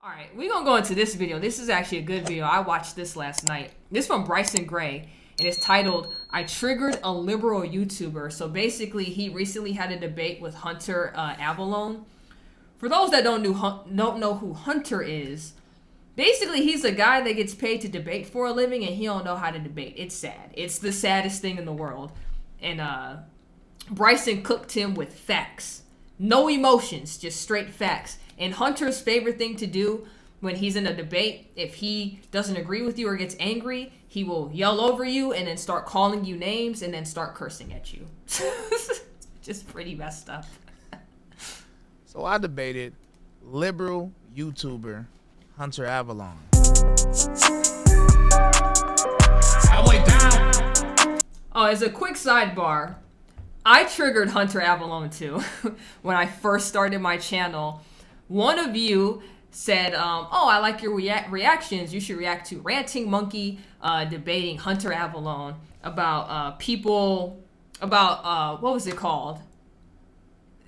All right, we're gonna go into this video. This is actually a good video. I watched this last night. This is from Bryson Gray, and it's titled, I Triggered a Liberal YouTuber. So basically, he recently had a debate with Hunter Avalone. For those that don't know who Hunter is, basically, he's a guy that gets paid to debate for a living, and he don't know how to debate. It's sad. It's the saddest thing in the world. And Bryson cooked him with facts. No emotions, just straight facts. And Hunter's favorite thing to do when he's in a debate, if he doesn't agree with you or gets angry, he will yell over you and then start calling you names and then start cursing at you. Just pretty messed up. So I debated liberal YouTuber Hunter Avalone. I went down. Oh, as a quick sidebar, I triggered Hunter Avalone too. When I first started my channel, one of you said, oh, I like your reactions. You should react to Ranting Monkey debating Hunter Avalone about people, about, what was it called?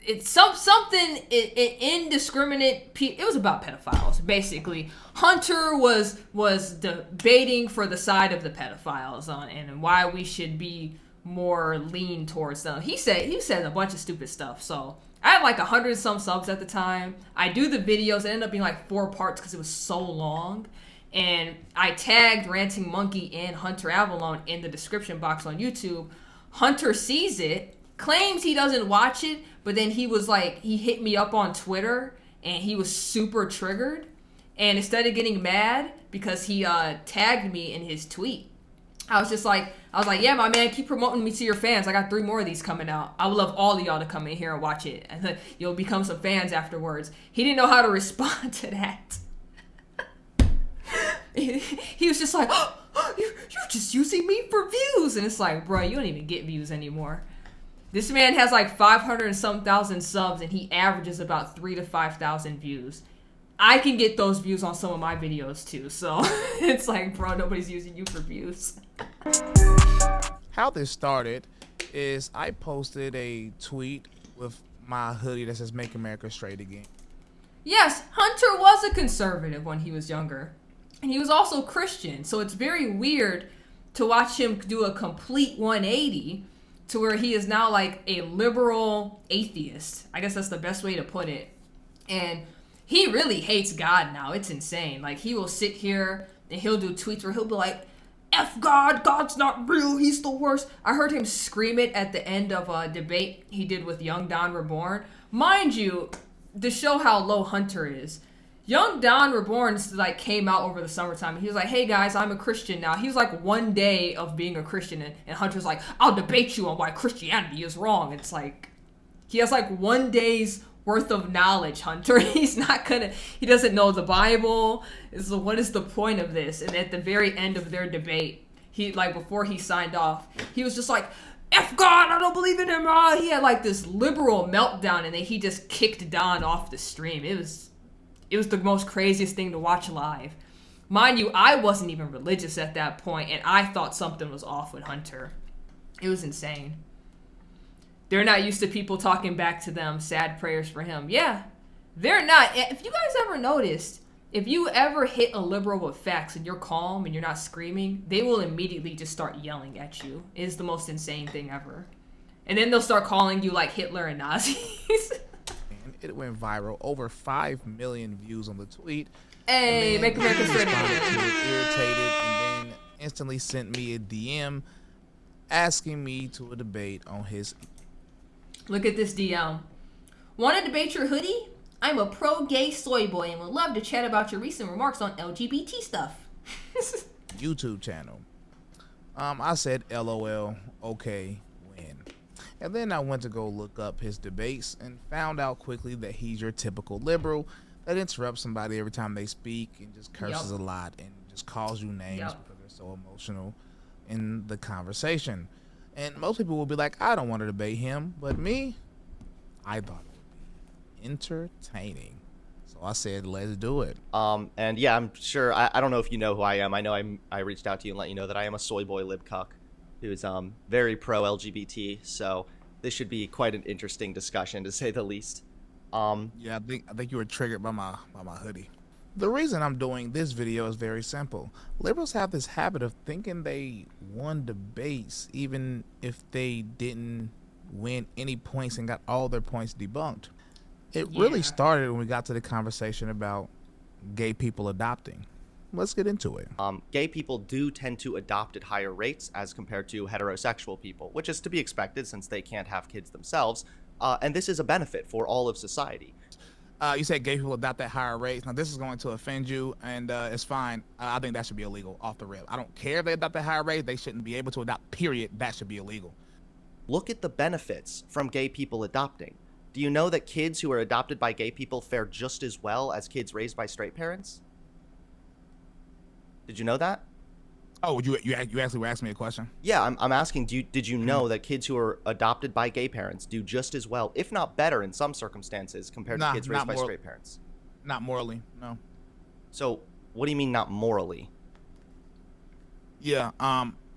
It's something indiscriminate. It was about pedophiles, basically. Hunter was debating for the side of the pedophiles and why we should be more lean towards them. He said a bunch of stupid stuff. So I had like 100 some subs at the time. I do the videos. It ended up being like 4 parts because it was so long. And I tagged Ranting Monkey and Hunter Avalone in the description box on YouTube. Hunter sees it, claims he doesn't watch it, but then he was like, he hit me up on Twitter and he was super triggered. And instead of getting mad because he tagged me in his tweet, I was like, yeah, my man, keep promoting me to your fans. I got 3 more of these coming out. I would love all of y'all to come in here and watch it. And you'll become some fans afterwards. He didn't know how to respond to that. He was just like, oh, you're just using me for views. And it's like, bro, you don't even get views anymore. This man has like 500 and some thousand subs, and he averages about 3,000 to 5,000 views. I can get those views on some of my videos too. So it's like, bro, nobody's using you for views. How this started is I posted a tweet with my hoodie that says Make America Straight Again. Yes, Hunter was a conservative when he was younger. And he was also Christian. So it's very weird to watch him do a complete 180 to where he is now like a liberal atheist. I guess that's the best way to put it. And he really hates God now. It's insane. Like, he will sit here and he'll do tweets where he'll be like, F God, God's not real, he's the worst. I heard him scream it at the end of a debate he did with Young Don Reborn. Mind you, to show how low Hunter is, Young Don Reborn like came out over the summertime. He was like, hey guys, I'm a Christian now. He was like 1 day of being a Christian, and Hunter's like, I'll debate you on why Christianity is wrong. It's like, he has like 1 day's worth of knowledge, Hunter. He doesn't know the Bible. So what is the point of this? And at the very end of their debate, he, like, before he signed off, he was just like, F God, I don't believe in him. He had like this liberal meltdown, and then he just kicked Don off the stream. It was the most craziest thing to watch live. Mind you, I wasn't even religious at that point, and I thought something was off with Hunter. It was insane. They're not used to people talking back to them sad prayers for him. Yeah, they're not. If you guys ever noticed, if you ever hit a liberal with facts and you're calm and you're not screaming, they will immediately just start yelling at you. It is the most insane thing ever. And then they'll start calling you like Hitler and Nazis. It went viral, over 5 million views on the tweet. Hey, Make America Straight Again. Irritated, and then instantly sent me a DM asking me to a debate on his. Look at this DM. Want to debate your hoodie? I'm a pro-gay soy boy and would love to chat about your recent remarks on LGBT stuff. YouTube channel. I said LOL, okay, when. And then I went to go look up his debates and found out quickly that he's your typical liberal that interrupts somebody every time they speak and just curses a lot and just calls you names because they're so emotional in the conversation. And most people will be like, I don't want to debate him, but me, I thought it would be entertaining. So I said, let's do it. And yeah, I'm sure, I don't know if you know who I am. I know I reached out to you and let you know that I am a soy boy libcuck who's very pro-LGBT, so this should be quite an interesting discussion, to say the least. Yeah, I think you were triggered by my hoodie. The reason I'm doing this video is very simple. Liberals have this habit of thinking they won debates even if they didn't win any points and got all their points debunked. It really started when we got to the conversation about gay people adopting. Let's get into it. Gay people do tend to adopt at higher rates as compared to heterosexual people, which is to be expected since they can't have kids themselves. And this is a benefit for all of society. You said gay people adopt at higher rates. Now, this is going to offend you, and it's fine. I think that should be illegal off the rip. I don't care if they adopt at higher rate. They shouldn't be able to adopt, period. That should be illegal. Look at the benefits from gay people adopting. Do you know that kids who are adopted by gay people fare just as well as kids raised by straight parents? Did you know that? Oh, you actually were asking me a question? Yeah, I'm asking, did you know that kids who are adopted by gay parents do just as well, if not better in some circumstances, compared to kids raised by straight parents? Not morally, no. So, what do you mean not morally? Yeah,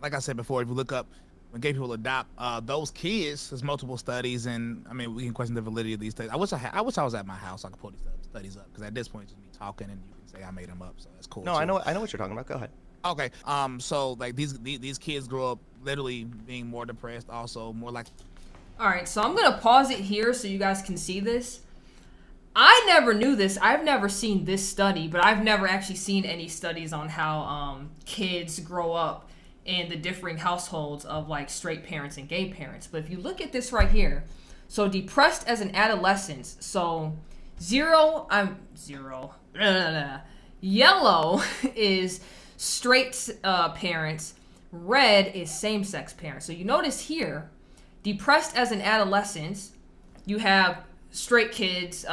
like I said before, if you look up when gay people adopt, those kids, there's multiple studies, and I mean, we can question the validity of these studies. I wish I was at my house so I could pull these studies up, because at this point, it's just me talking, and you can say I made them up, so that's cool. No, too. I know what you're talking about. Go ahead. Okay, so like these kids grow up literally being more depressed, also more like. All right, so I'm gonna pause it here so you guys can see this. I never knew this. I've never seen this study, but I've never actually seen any studies on how kids grow up in the differing households of like straight parents and gay parents. But if you look at this right here, so depressed as an adolescent, so yellow is straight parents, red is same-sex parents. So you notice here, depressed as an adolescent, you have straight kids,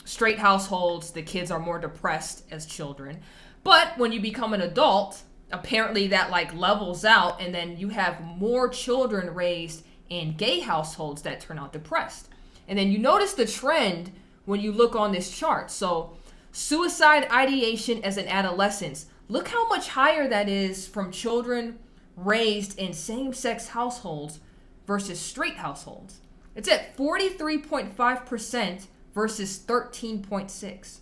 straight households, the kids are more depressed as children. But when you become an adult, apparently that like levels out, and then you have more children raised in gay households that turn out depressed. And then you notice the trend when you look on this chart. So suicide ideation as an adolescent, look how much higher that is from children raised in same-sex households versus straight households. It's at 43.5% versus 13.6%.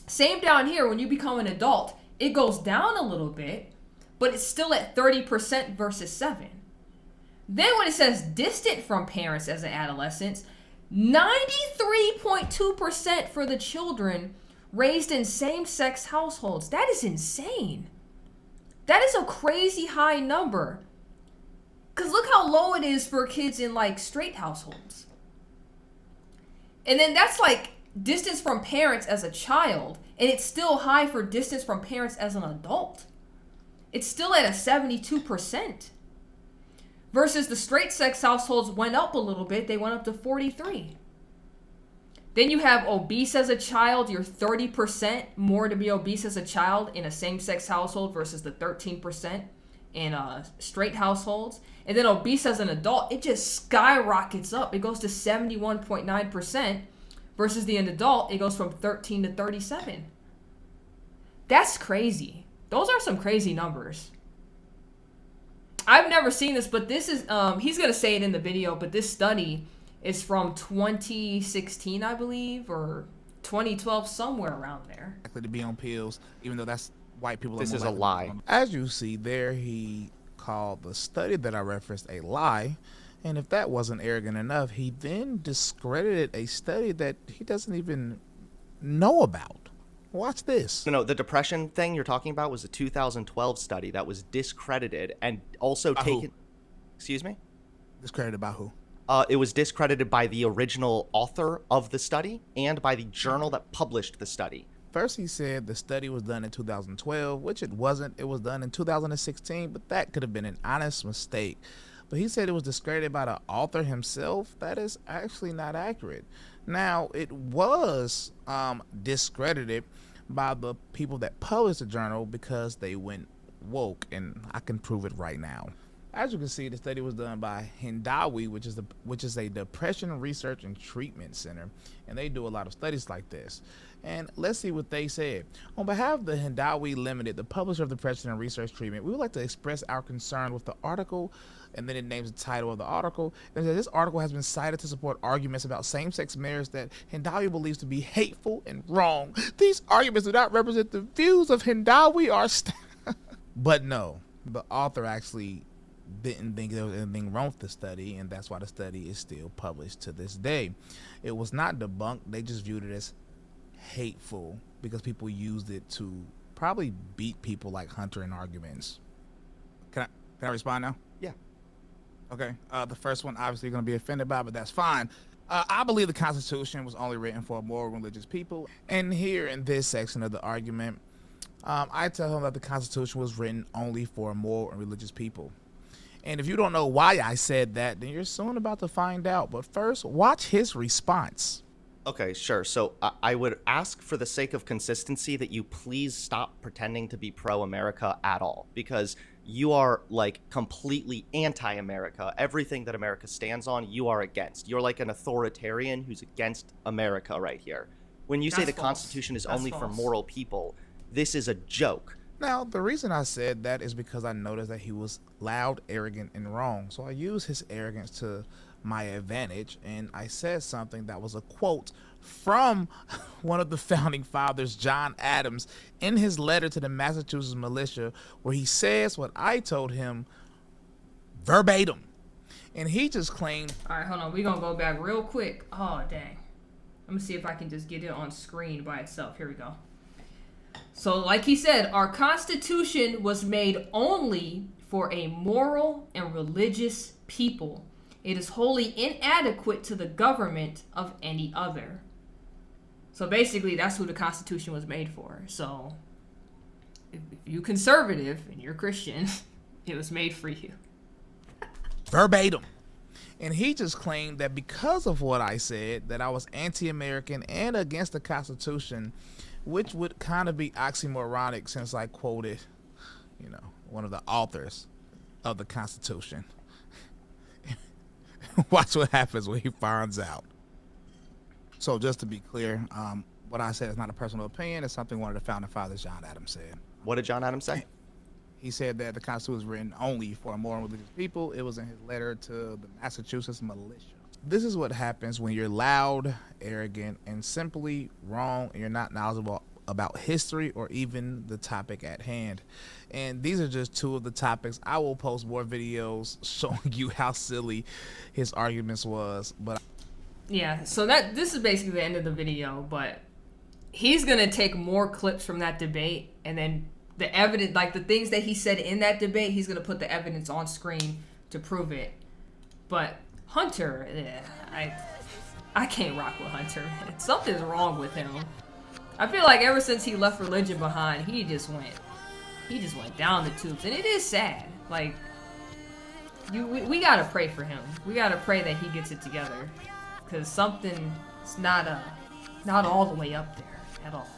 Same down here, when you become an adult, it goes down a little bit, but it's still at 30% versus 7%. Then when it says distant from parents as an adolescent, 93.2% for the children raised in same-sex households. That is insane. That is a crazy high number. Because look how low it is for kids in like straight households. And then that's like distance from parents as a child, and it's still high for distance from parents as an adult. It's still at a 72%. Versus the straight sex households went up a little bit. They went up to 43%. Then you have obese as a child. You're 30% more to be obese as a child in a same-sex household versus the 13% in straight households. And then obese as an adult, it just skyrockets up. It goes to 71.9% versus the adult, it goes from 13 to 37. That's crazy. Those are some crazy numbers. I've never seen this, but this is, he's going to say it in the video, but this study is from 2016, I believe, or 2012, somewhere around there. Likely to be on pills, even though that's white people. This is a lie. As you see there, he called the study that I referenced a lie. And if that wasn't arrogant enough, he then discredited a study that he doesn't even know about. Watch this. No, the depression thing you're talking about was a 2012 study that was discredited and also taken. Who? Excuse me? Discredited by who? It was discredited by the original author of the study and by the journal that published the study. First, he said the study was done in 2012, which it wasn't. It was done in 2016, but that could have been an honest mistake. But he said it was discredited by the author himself. That is actually not accurate. Now, it was discredited by the people that published the journal because they went woke, and I can prove it right now. As you can see, the study was done by Hindawi, which is a depression research and treatment center, and they do a lot of studies like this. And let's see what they said. On behalf of the Hindawi Limited, the publisher of Depression and Research Treatment, we would like to express our concern with the article, and then it names the title of the article. And this article has been cited to support arguments about same-sex marriage that Hindawi believes to be hateful and wrong. These arguments do not represent the views of Hindawi or But no, the author actually didn't think there was anything wrong with the study, and that's why the study is still published to this day. It was not debunked. They just viewed it as hateful because people used it to probably beat people like Hunter in arguments. Can I respond now? Yeah. Okay. The first one obviously you're going to be offended by, but that's fine. I believe the Constitution was only written for moral religious people. And here in this section of the argument, I tell him that the Constitution was written only for moral and religious people. And if you don't know why I said that, then you're soon about to find out. But first, watch his response. Okay, sure. So I would ask, for the sake of consistency, that you please stop pretending to be pro-America at all, because you are like completely anti-America. Everything that America stands on, you are against. You're like an authoritarian who's against America right here. When you say the Constitution is only for moral people, this is a joke. Now, the reason I said that is because I noticed that he was loud, arrogant, and wrong. So I used his arrogance to my advantage, and I said something that was a quote from one of the founding fathers, John Adams, in his letter to the Massachusetts militia, where he says what I told him verbatim. And he just claimed... All right, hold on. We're going to go back real quick. Oh, dang. Let me see if I can just get it on screen by itself. Here we go. So, like he said, our Constitution was made only for a moral and religious people. It is wholly inadequate to the government of any other. So basically, that's who the Constitution was made for. So, if you're conservative and you're Christian, it was made for you. Verbatim. And he just claimed that because of what I said, that I was anti-American and against the Constitution, which would kind of be oxymoronic since I quoted, one of the authors of the Constitution. Watch what happens when he finds out. So just to be clear, what I said is not a personal opinion. It's something one of the founding fathers, John Adams, said. What did John Adams say? He said that the Constitution was written only for moral and religious people. It was in his letter to the Massachusetts militia. This is what happens when you're loud, arrogant, and simply wrong, and you're not knowledgeable about history or even the topic at hand. And these are just two of the topics. I will post more videos showing you how silly his arguments was. But yeah, so this is basically the end of the video, but he's going to take more clips from that debate, and then the evidence, like the things that he said in that debate, he's going to put the evidence on screen to prove it. But Hunter, I can't rock with Hunter. Something's wrong with him. I feel like ever since he left religion behind, he just went down the tubes, and it is sad. Like, we gotta pray for him. We gotta pray that he gets it together, because something's not all the way up there at all.